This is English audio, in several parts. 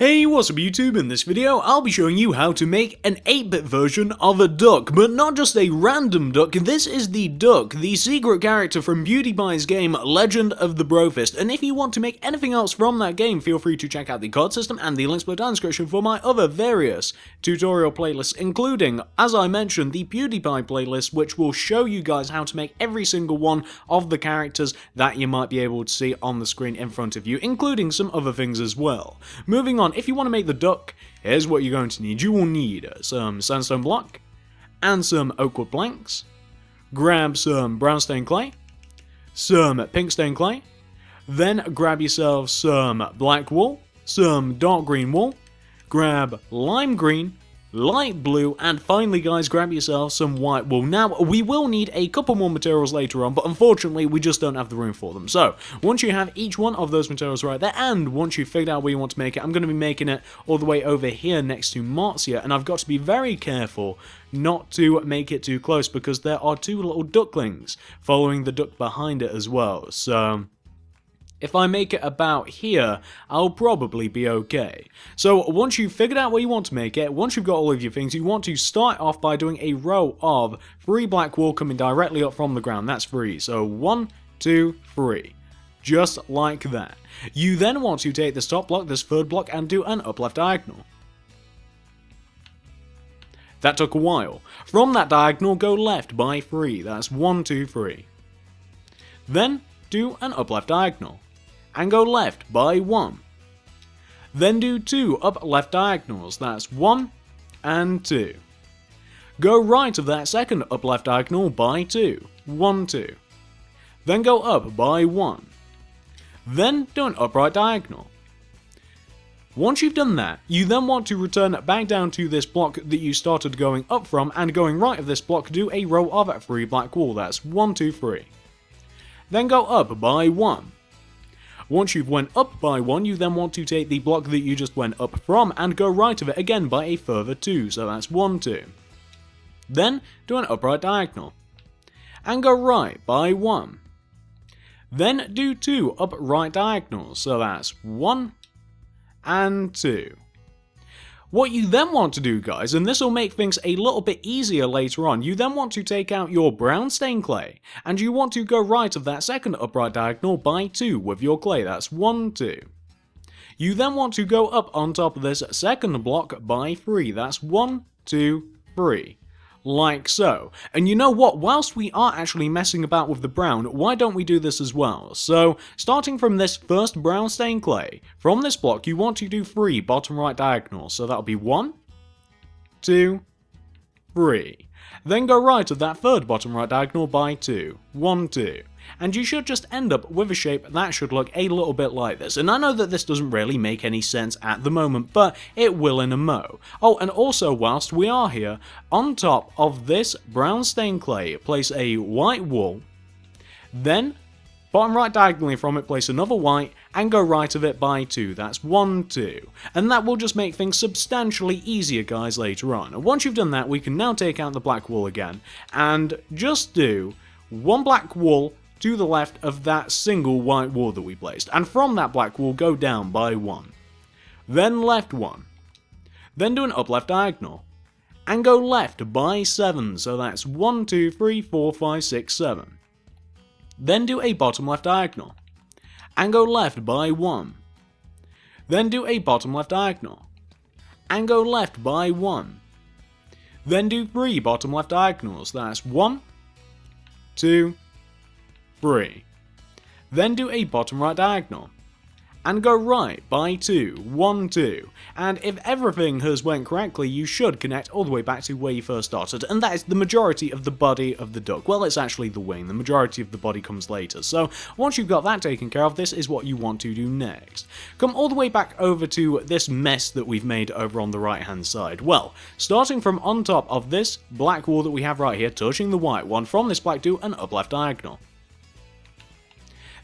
Hey, what's up YouTube? In this video, I'll be showing you how to make an 8-bit version of a duck, but not just a random duck. This is the duck, the secret character from PewDiePie's game Legend of the Brofist, and if you want to make anything else from that game, feel free to check out the card system and the links below down in the description for my other various tutorial playlists, including, as I mentioned, the PewDiePie playlist, which will show you guys how to make every single one of the characters that you might be able to see on the screen in front of you, including some other things as well. Moving on, if you want to make the duck, here's what you're going to need. You will need some sandstone block and some oakwood planks. Grab some brown stained clay, some pink stained clay, then grab yourself some black wool, some dark green wool, grab lime green, light blue, and finally guys, grab yourself some white wool. Now, we will need a couple more materials later on, but unfortunately we just don't have the room for them. So, once you have each one of those materials right there, and once you've figured out where you want to make it, I'm going to be making it all the way over here next to Marzia, and I've got to be very careful not to make it too close, because there are two little ducklings following the duck behind it as well, so if I make it about here, I'll probably be okay. So once you've figured out where you want to make it, once you've got all of your things, you want to start off by doing a row of 3 black wool coming directly up from the ground. That's 3. So 1, 2, 3. Just like that. You then want to take this top block, this third block, and do an up left diagonal. That took a while. From that diagonal, go left by 3. That's 1, 2, 3. Then do an up left diagonal and go left by 1. Then do 2 up left diagonals, that's 1 and 2. Go right of that second up left diagonal by 2, 1, 2. Then go up by 1. Then do an upright diagonal. Once you've done that, you then want to return back down to this block that you started going up from, and going right of this block, do a row of 3 black wool, that's 1, 2, 3. Then go up by 1. Once you've went up by 1, you then want to take the block that you just went up from and go right of it again by a further 2, so that's 1, 2. Then do an upright diagonal and go right by 1. Then do 2 upright diagonals, so that's 1 and 2. What you then want to do, guys, and this will make things a little bit easier later on, you then want to take out your brown stained clay, and you want to go right of that second upright diagonal by 2 with your clay, that's 1, 2. You then want to go up on top of this second block by 3, that's 1, 2, 3. Like so. And you know what, whilst we are actually messing about with the brown, why don't we do this as well? So, starting from this first brown stained clay, from this block you want to do 3 bottom right diagonals, so that'll be 1, 2, 3. Then go right of that third bottom right diagonal by 2, 1, 2. And you should just end up with a shape that should look a little bit like this. And I know that this doesn't really make any sense at the moment, but it will in a mo. Oh, and also whilst we are here, on top of this brown stained clay, place a white wool, then bottom right diagonally from it, place another white, and go right of it by 2, that's 1, 2. And that will just make things substantially easier, guys, later on. And once you've done that, we can now take out the black wool again, and just do 1 black wool to the left of that single white wool that we placed, and from that black wool go down by 1. Then left 1. Then do an up left diagonal, and go left by 7, so that's 1, 2, 3, 4, 5, 6, 7. Then do a bottom left diagonal, and go left by 1. Then do a bottom left diagonal, and go left by 1. Then do 3 bottom left diagonals, that's 1, 2, 3. Then do a bottom right diagonal, and go right by 2, 1, 2. And if everything has went correctly, you should connect all the way back to where you first started, and that is the majority of the body of the duck. Well, it's actually the wing, the majority of the body comes later. So once you've got that taken care of, this is what you want to do next. Come all the way back over to this mess that we've made over on the right hand side. Well, starting from on top of this black wool that we have right here, touching the white one, from this black do an up left diagonal.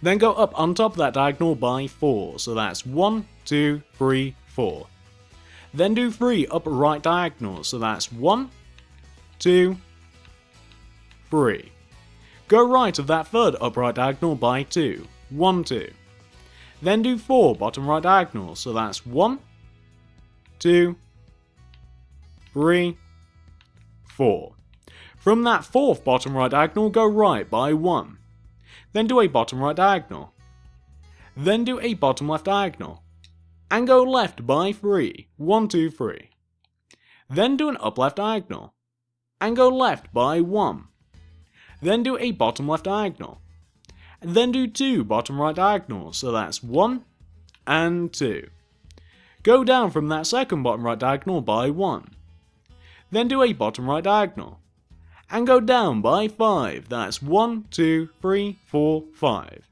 Then go up on top of that diagonal by 4, so that's 1, 2, 3, 4. Then do 3 up right diagonals, so that's 1, 2, 3. Go right of that third upright diagonal by 2, 1, 2. Then do 4 bottom right diagonals, so that's 1, 2, 3, 4. From that fourth bottom right diagonal, go right by 1. Then do a bottom right diagonal. Then do a bottom left diagonal. And go left by 3. 1, 2, 3. Then do an up left diagonal. And go left by 1. Then do a bottom left diagonal. And then do 2 bottom right diagonals, so that's 1 and 2. Go down from that second bottom right diagonal by 1. Then do a bottom right diagonal. And go down by 5, that's 1, 2, 3, 4, 5.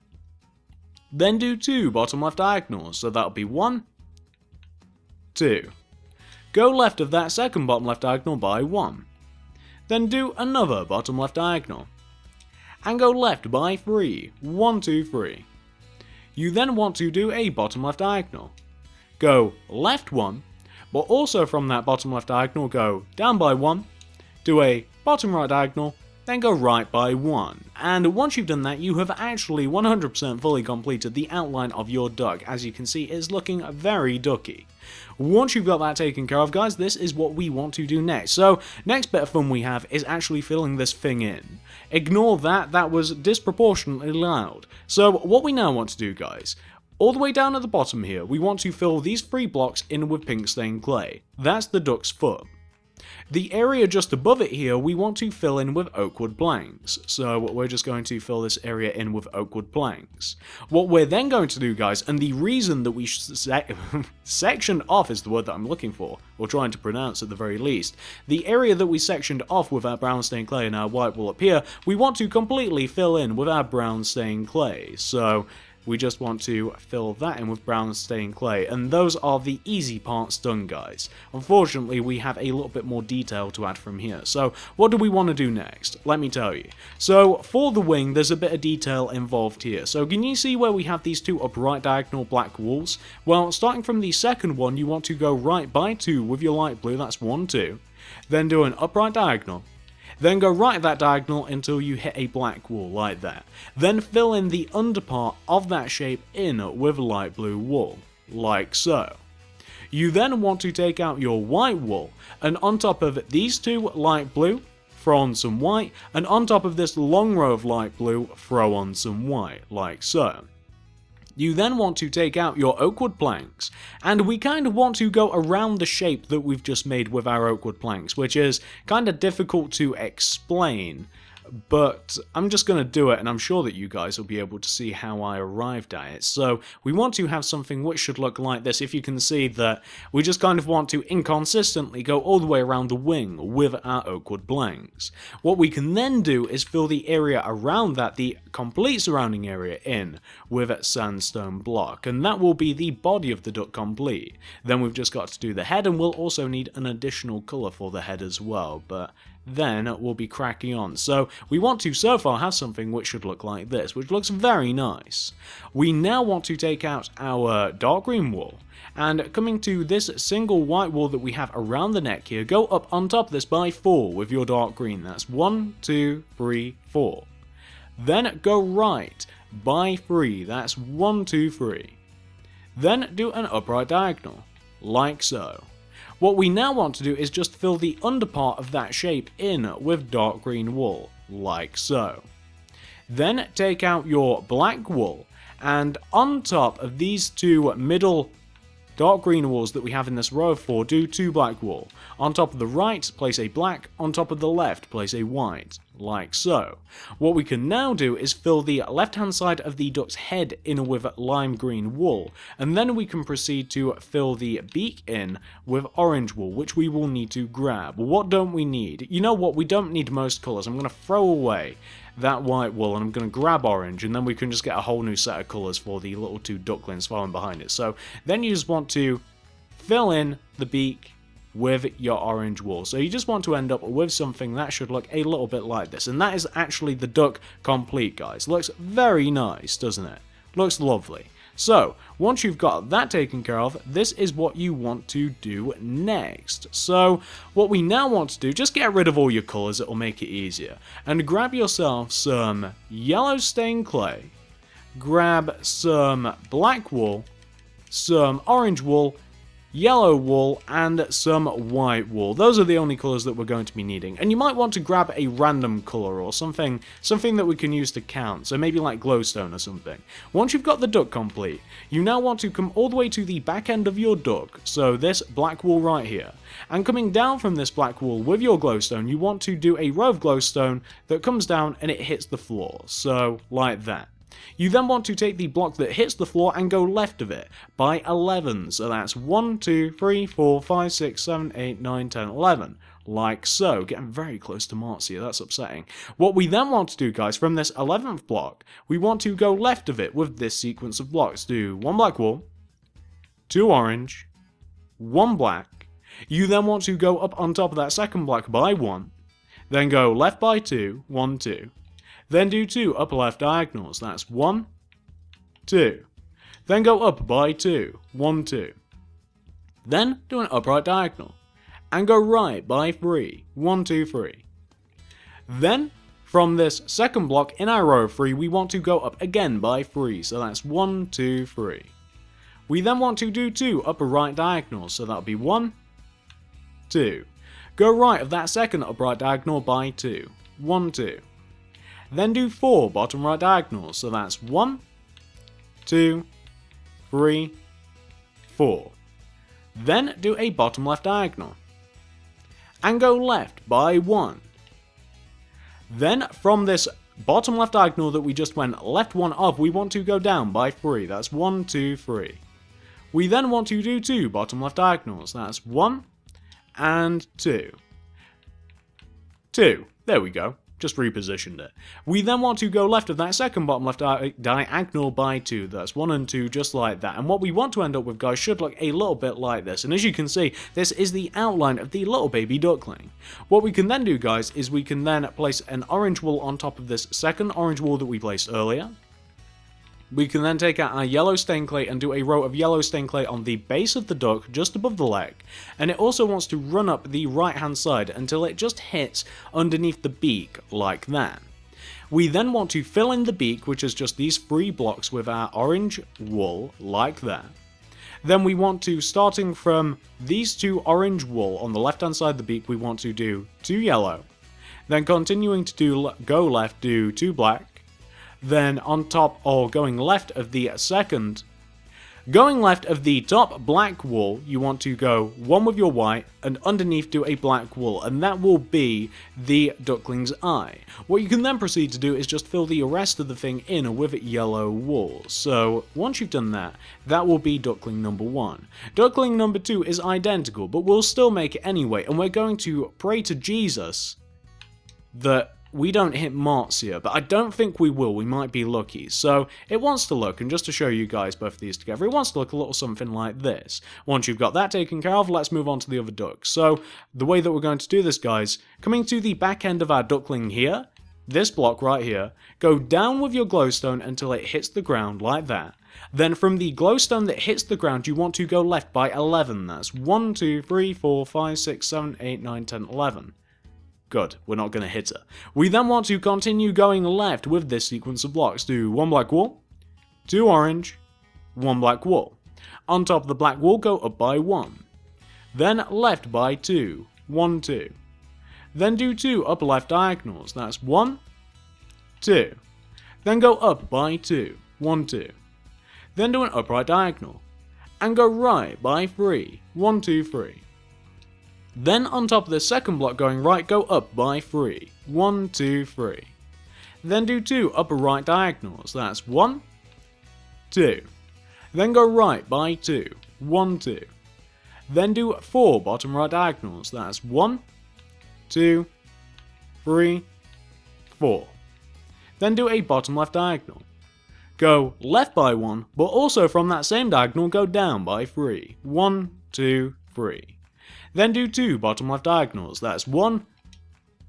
Then do 2 bottom left diagonals, so that'll be 1, 2. Go left of that second bottom left diagonal by 1. Then do another bottom left diagonal. And go left by 3, 1, 2, 3. You then want to do a bottom left diagonal. Go left 1, but also from that bottom left diagonal go down by 1, do a bottom right diagonal, then go right by 1. And once you've done that, you have actually 100% fully completed the outline of your duck. As you can see, it's looking very ducky. Once you've got that taken care of, guys, this is what we want to do next. So, next bit of fun we have is actually filling this thing in. Ignore that, that was disproportionately loud. So, what we now want to do, guys, all the way down at the bottom here, we want to fill these 3 blocks in with pink stained clay. That's the duck's foot. The area just above it here, we want to fill in with oak wood planks. So we're just going to fill this area in with oak wood planks. What we're then going to do, guys, and the reason that we sectioned off is the word that I'm looking for, or trying to pronounce at the very least. The area that we sectioned off with our brown stained clay and our white wool up here, we want to completely fill in with our brown stained clay. So we just want to fill that in with brown stained clay, and those are the easy parts done, guys. Unfortunately, we have a little bit more detail to add from here. So what do we want to do next? Let me tell you. So for the wing, there's a bit of detail involved here. So can you see where we have these 2 upright diagonal black walls? Well, starting from the second one, you want to go right by 2 with your light blue, that's 1, 2. Then do an upright diagonal. Then go right that diagonal until you hit a black wall like that. Then fill in the underpart of that shape in with light blue wool, like so. You then want to take out your white wool, and on top of these 2 light blue, throw on some white, and on top of this long row of light blue, throw on some white, like so. You then want to take out your oak wood planks, and we kind of want to go around the shape that we've just made with our oak wood planks, which is kind of difficult to explain, but I'm just going to do it, and I'm sure that you guys will be able to see how I arrived at it. So we want to have something which should look like this. If you can see that we just kind of want to inconsistently go all the way around the wing with our oak wood planks. What we can then do is fill the area around that, the complete surrounding area, in with a sandstone block, and that will be the body of the duck complete. Then we've just got to do the head, and we'll also need an additional colour for the head as well, but then we'll be cracking on. So we want to so far have something which should look like this, which looks very nice. We now want to take out our dark green wool, and coming to this single white wool that we have around the neck here, go up on top of this by 4 with your dark green. That's 1, 2, 3, 4. Then go right by 3. That's 1, 2, 3. Then do an upright diagonal, like so. What we now want to do is just fill the underpart of that shape in with dark green wool, like so. Then take out your black wool, and on top of these 2 middle dark green walls that we have in this row of 4, do 2 black wool. On top of the right, place a black, on top of the left, place a white, like so. What we can now do is fill the left hand side of the duck's head in with lime green wool, and then we can proceed to fill the beak in with orange wool, which we will need to grab. What don't we need? You know what, we don't need most colours. I'm going to throw away that white wool, and I'm going to grab orange, and then we can just get a whole new set of colours for the little 2 ducklings following behind it. So then you just want to fill in the beak with your orange wool. So you just want to end up with something that should look a little bit like this, and that is actually the duck complete, guys. Looks very nice, doesn't it? Looks lovely. So, once you've got that taken care of, this is what you want to do next. So, what we now want to do, just get rid of all your colours, it'll make it easier. And grab yourself some yellow stained clay, grab some black wool, some orange wool, yellow wool, and some white wool. Those are the only colours that we're going to be needing. And you might want to grab a random colour or something that we can use to count, so maybe like glowstone or something. Once you've got the duck complete, you now want to come all the way to the back end of your duck, so this black wool right here. And coming down from this black wool with your glowstone, you want to do a row of glowstone that comes down and it hits the floor, so like that. You then want to take the block that hits the floor and go left of it by 11, so that's 1, 2, 3, 4, 5, 6, 7, 8, 9, 10, 11, like so. Getting very close to marks here, that's upsetting. What we then want to do, guys, from this 11th block, we want to go left of it with this sequence of blocks. Do 1 black wool, 2 orange, 1 black. You then want to go up on top of that second block by 1, then go left by 2, 1, 2. Then do 2 upper left diagonals, that's 1, 2. Then go up by 2, 1, 2. Then do an upright diagonal, and go right by 3, 1, 2, 3. Then, from this second block in our row of 3, we want to go up again by 3, so that's 1, 2, 3. We then want to do 2 upper right diagonals, so that'll be 1, 2. Go right of that second upright diagonal by 2, 1, 2. Then do 4 bottom right diagonals, so that's 1, 2, 3, 4. Then do a bottom left diagonal, and go left by 1. Then from this bottom left diagonal that we just went left 1 of, we want to go down by 3, that's 1, 2, 3. We then want to do 2 bottom left diagonals, that's 1 and 2. 2, there we go. Just repositioned it. We then want to go left of that second bottom left diagonal by 2. That's 1 and 2, just like that. And what we want to end up with, guys, should look a little bit like this. And as you can see, this is the outline of the little baby duckling. What we can then do, guys, is we can then place an orange wool on top of this second orange wool that we placed earlier. We can then take out our yellow stain clay and do a row of yellow stain clay on the base of the duck, just above the leg, and it also wants to run up the right hand side until it just hits underneath the beak, like that. We then want to fill in the beak, which is just these 3 blocks, with our orange wool, like that. Then we want to, starting from these 2 orange wool on the left hand side of the beak, we want to do 2 yellow, then continuing to go left, do 2 black. Then on top, or going left of the top black wool, you want to go 1 with your white, and underneath do a black wool, and that will be the duckling's eye. What you can then proceed to do is just fill the rest of the thing in with yellow wool. So once you've done that, that will be duckling number 1. Duckling number 2 is identical, but we'll still make it anyway, and we're going to pray to Jesus that we don't hit marks here, but I don't think we will. We might be lucky. So it wants to look, and just to show you guys both of these together, it wants to look a little something like this. Once you've got that taken care of, let's move on to the other duck. So the way that we're going to do this, guys, coming to the back end of our duckling here, this block right here, go down with your glowstone until it hits the ground like that. Then from the glowstone that hits the ground, you want to go left by 11. That's 1, 2, 3, 4, 5, 6, 7, 8, 9, 10, 11. Good, we're not going to hit her. We then want to continue going left with this sequence of blocks. Do 1 black wool, 2 orange, 1 black wool. On top of the black wool, go up by 1. Then left by 2, 1, 2. Then do 2 upper left diagonals, that's 1, 2. Then go up by 2, 1, 2. Then do an upright diagonal, and go right by 3, 1, 2, 3. Then on top of the second block going right, go up by 3, 1, 2, 3. Then do 2 upper right diagonals, that's 1, 2. Then go right by 2, 1, 2. Then do 4 bottom right diagonals, that's 1, 2, 3, 4. Then do a bottom left diagonal. Go left by 1, but also from that same diagonal go down by 3, 1, 2, 3. Then do 2 bottom left diagonals, that's 1,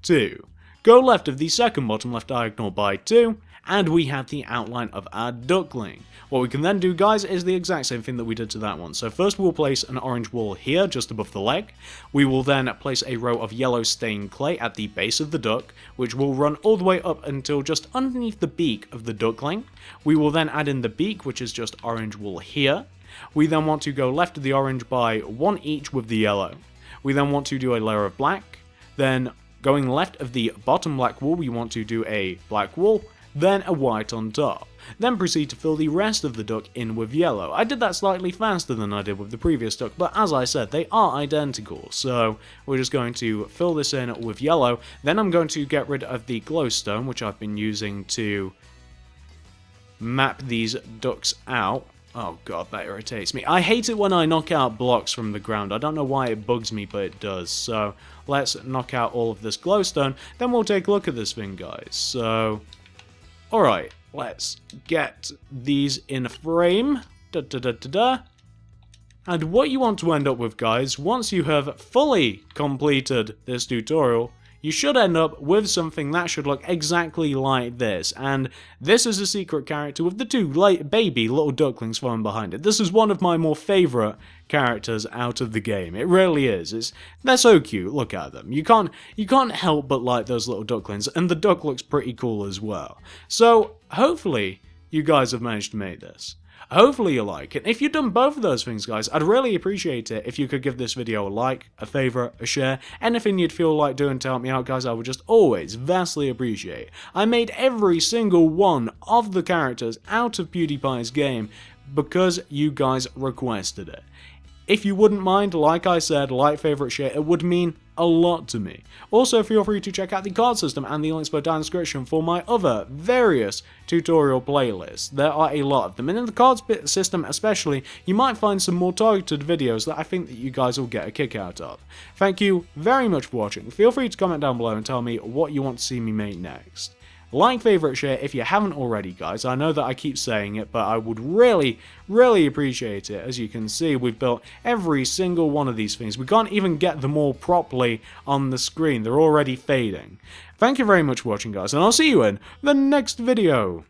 2. Go left of the second bottom left diagonal by 2, and we have the outline of our duckling. What we can then do, guys, is the exact same thing that we did to that one. So first we'll place an orange wool here, just above the leg. We will then place a row of yellow stained clay at the base of the duck, which will run all the way up until just underneath the beak of the duckling. We will then add in the beak, which is just orange wool here. We then want to go left of the orange by 1 each with the yellow. We then want to do a layer of black. Then going left of the bottom black wall, we want to do a black wall, then a white on top. Then proceed to fill the rest of the duck in with yellow. I did that slightly faster than I did with the previous duck, but as I said, they are identical, so we're just going to fill this in with yellow. Then I'm going to get rid of the glowstone, which I've been using to map these ducks out. Oh god, that irritates me. I hate it when I knock out blocks from the ground. I don't know why it bugs me, but it does. So let's knock out all of this glowstone, then we'll take a look at this thing, guys. So, alright, let's get these in frame. And what you want to end up with, guys, once you have fully completed this tutorial, you should end up with something that should look exactly like this. And this is a secret character with the two baby little ducklings following behind it. This is one of my more favourite characters out of the game. It really is. They're so cute. Look at them. You can't help but like those little ducklings, and the duck looks pretty cool as well. So hopefully you guys have managed to make this. Hopefully you like it. If you've done both of those things, guys, I'd really appreciate it if you could give this video a like, a favourite, a share, anything you'd feel like doing to help me out, guys, I would just always vastly appreciate. I made every single one of the characters out of PewDiePie's game because you guys requested it. If you wouldn't mind, like I said, like, favourite, share, it would mean a lot to me. Also, feel free to check out the card system and the links below down in the description for my other various tutorial playlists. There are a lot of them, and in the cards system especially, you might find some more targeted videos that I think that you guys will get a kick out of. Thank you very much for watching. Feel free to comment down below and tell me what you want to see me make next. Like, favourite, share if you haven't already, guys. I know that I keep saying it, but I would really, really appreciate it. As you can see, we've built every single one of these things. We can't even get them all properly on the screen. They're already fading. Thank you very much for watching, guys, and I'll see you in the next video.